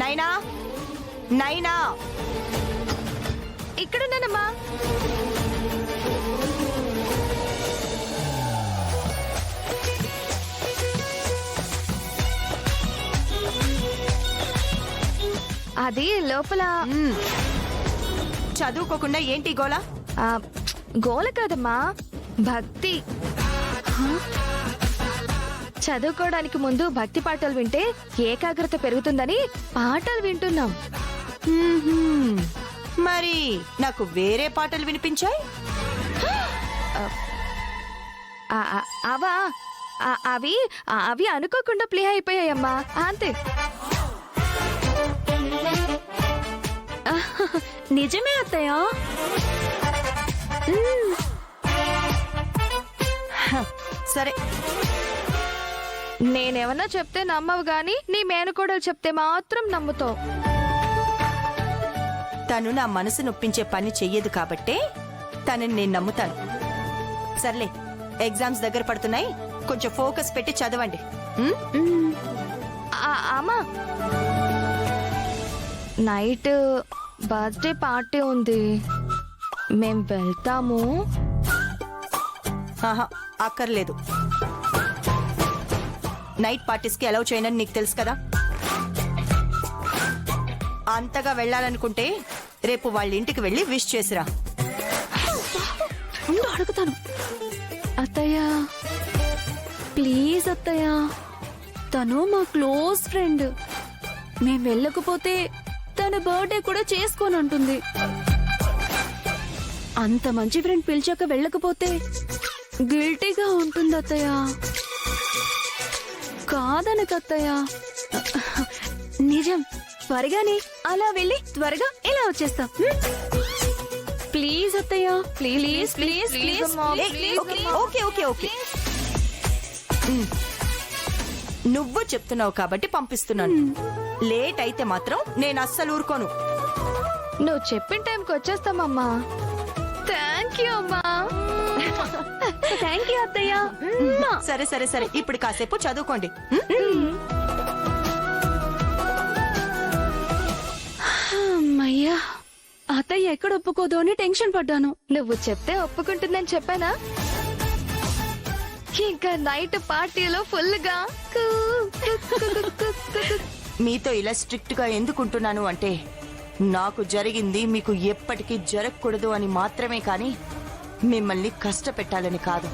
నైనా, నైనా, ఇక్కడున్నానమ్మా. అది లోపల చదువుకోకుండా ఏంటి గోలా? ఆ, గోల కాదమ్మా, భక్తి. చదువుకోవడానికి ముందు భక్తి పాటలు వింటే ఏకాగ్రత పెరుగుతుందని పాటలు వింటున్నాం. మరి నాకు వేరే పాటలు వినిపించాయి. అవా అవి అవి అనుకోకుండా ప్లే అయిపోయాయమ్మా, అంతే. నిజమే అత్తయ్య. సరే, నేనేమన్నా చెప్తే నమ్మవు గాని నీ మేనకోడలు చెప్తే మాత్రం నమ్ముతావు. తను నా మనసు నొప్పించే పని చెయ్యదు కాబట్టే తనని నేను నమ్ముతాను. సర్లే, ఎగ్జామ్స్ దగ్గర పడుతున్నాయి, కొంచెం ఫోకస్ పెట్టి చదవండి. అమ్మా, నైట్ బర్త్డే పార్టీ ఉంది, మేం వెళ్తాము. ఆహా, అక్కర్లేదు. నైట్ పార్టీస్కి అలౌ చేయనని నీకు తెలుసు కదా. అంతగా వెళ్ళాలనుకుంటే రేపు వాళ్ళ ఇంటికి వెళ్ళి విష్ చేసిరా. అడుగుతాను. అత్తయ్య ప్లీజ్ అత్తయ్య, తను మా క్లోజ్ ఫ్రెండ్, మేం వెళ్ళకపోతే తన బర్త్డే కూడా చేసుకోనంటుంది. అంత మంచి ఫ్రెండ్ పిలిచాక వెళ్ళకపోతే గిల్టీగా ఉంటుంది అత్తయ్య. కాదనకత్తయ్య, నిజం. త్వరగానే అలా వెళ్ళి త్వరగా ఇలా వచ్చేస్తాం. ప్లీజ్ అత్తయ్య, please please please. Okay okay okay, నువ్వు చెప్తున్నావు కాబట్టి పంపిస్తున్నాను. లేట్ అయితే మాత్రం నేను అస్సలు ఊరుకోను. నువ్వు చెప్పిన టైంకి వచ్చేస్తామమ్మా. థ్యాంక్ యూ అమ్మా. థ్యాంక్ యూ అత్తయ్య. సరే సరే సరే, ఇప్పుడు కాసేపు చదువుకోండి. అమ్మయ్యా, అత్తయ్య ఎక్కడ ఒప్పుకోదు అని టెన్షన్ పడ్డాను. నువ్వు చెప్తే ఒప్పుకుంటుందని చెప్పానా? ఇంకా నైట్ పార్టీలో ఫుల్ గా మీతో ఇలా స్ట్రిక్ట్ గా ఎందుకుంటున్నాను అంటే, నాకు జరిగింది మీకు ఎప్పటికీ జరగకూడదు అని మాత్రమే, కానీ మిమ్మల్ని కష్టపెట్టాలని కాదు.